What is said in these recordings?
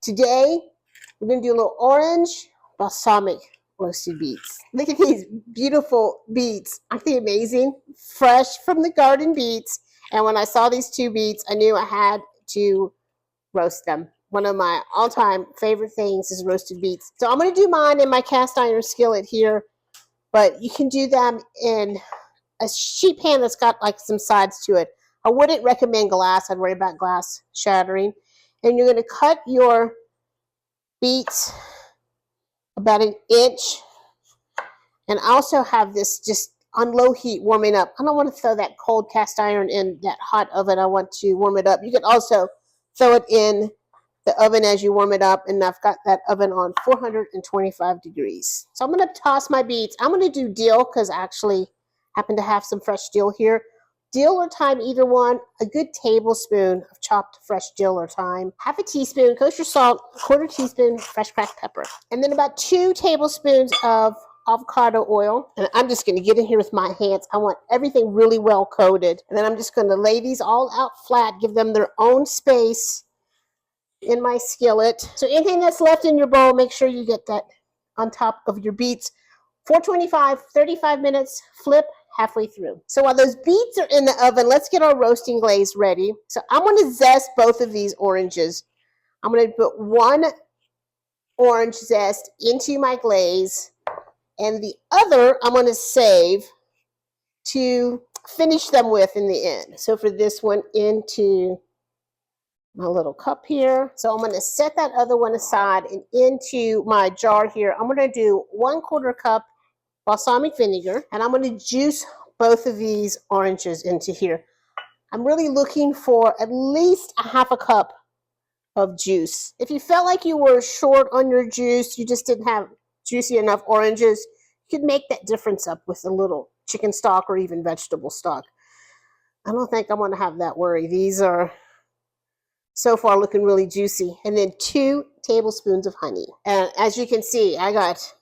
Today, we're going to do a little orange balsamic roasted beets. Look at these beautiful beets. Aren't they amazing? Fresh from the garden beets. And when I saw these two beets, I knew I had to roast them. One of my all-time favorite things is roasted beets. So I'm going to do mine in my cast iron skillet here, but you can do them in a sheet pan that's got like some sides to it. I wouldn't recommend glass. I'd worry about glass shattering. And you're going to cut your beets about an inch. And I also have this just on low heat warming up. I don't want to throw that cold cast iron in that hot oven. I want to warm it up. You can also throw it in the oven as you warm it up, and I've got that oven on 425 degrees. So I'm going to toss my beets. I'm going to do dill because I actually happen to have some fresh dill here. Dill or thyme, either one. A good tablespoon of chopped fresh dill or thyme. Half a teaspoon kosher salt, a quarter teaspoon fresh cracked pepper. And then about 2 tablespoons of avocado oil. And I'm just going to get in here with my hands. I want everything really well coated. And then I'm just going to lay these all out flat, give them their own space in my skillet. So anything that's left in your bowl, make sure you get that on top of your beets. 425, 35 minutes, flip halfway through. So while those beets are in the oven, let's get our roasting glaze ready. So I'm going to zest both of these oranges. I'm going to put 1 orange zest into my glaze, and the other I'm going to save to finish them with in the end. So for this one, into my little cup here. So I'm going to set that other one aside, and into my jar here, I'm going to do 1/4 cup balsamic vinegar, and I'm going to juice both of these oranges into here. I'm really looking for at least a 1/2 cup of juice. If you felt like you were short on your juice, you just didn't have juicy enough oranges, you could make that difference up with a little chicken stock or even vegetable stock. I don't think I'm going to have that worry. These are so far looking really juicy. And then 2 tablespoons of honey. And as you can see, I got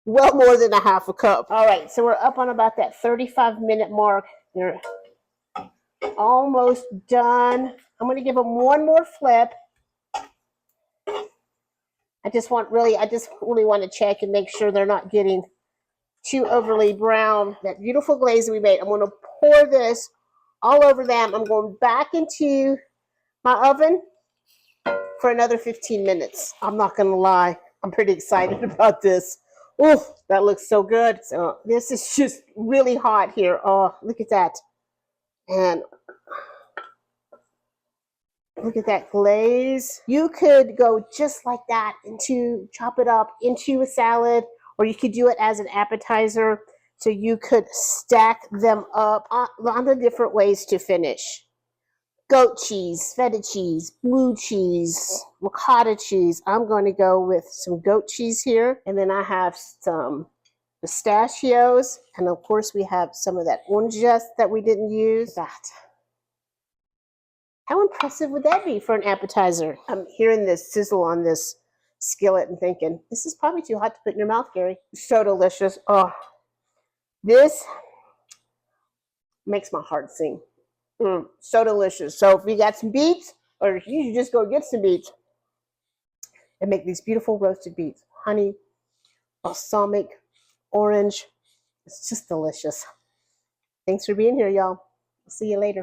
well more than a 1/2 cup. All right, so we're up on about that 35-minute mark. They're almost done. I'm going to give them one more flip. I just really want to check and make sure they're not getting too overly brown. That beautiful glaze that we made, I'm going to pour this all over them. I'm going back into my oven for another 15 minutes. I'm not going to lie. I'm pretty excited about this. Ooh, that looks so good. So this is just really hot here. Oh, look at that. And look at that glaze. You could go just like that chop it up into a salad, or you could do it as an appetizer. So you could stack them up on the different ways to finish. Goat cheese, feta cheese, blue cheese, ricotta cheese. I'm going to go with some goat cheese here. And then I have some pistachios. And of course we have some of that orange zest that we didn't use. How impressive would that be for an appetizer? I'm hearing this sizzle on this skillet and thinking, this is probably too hot to put in your mouth, Gary. So delicious. Oh, this makes my heart sing. So delicious. So if you got some beets, or you should just go get some beets and make these beautiful roasted beets. Honey, balsamic, orange. It's just delicious. Thanks for being here, y'all. I'll see you later.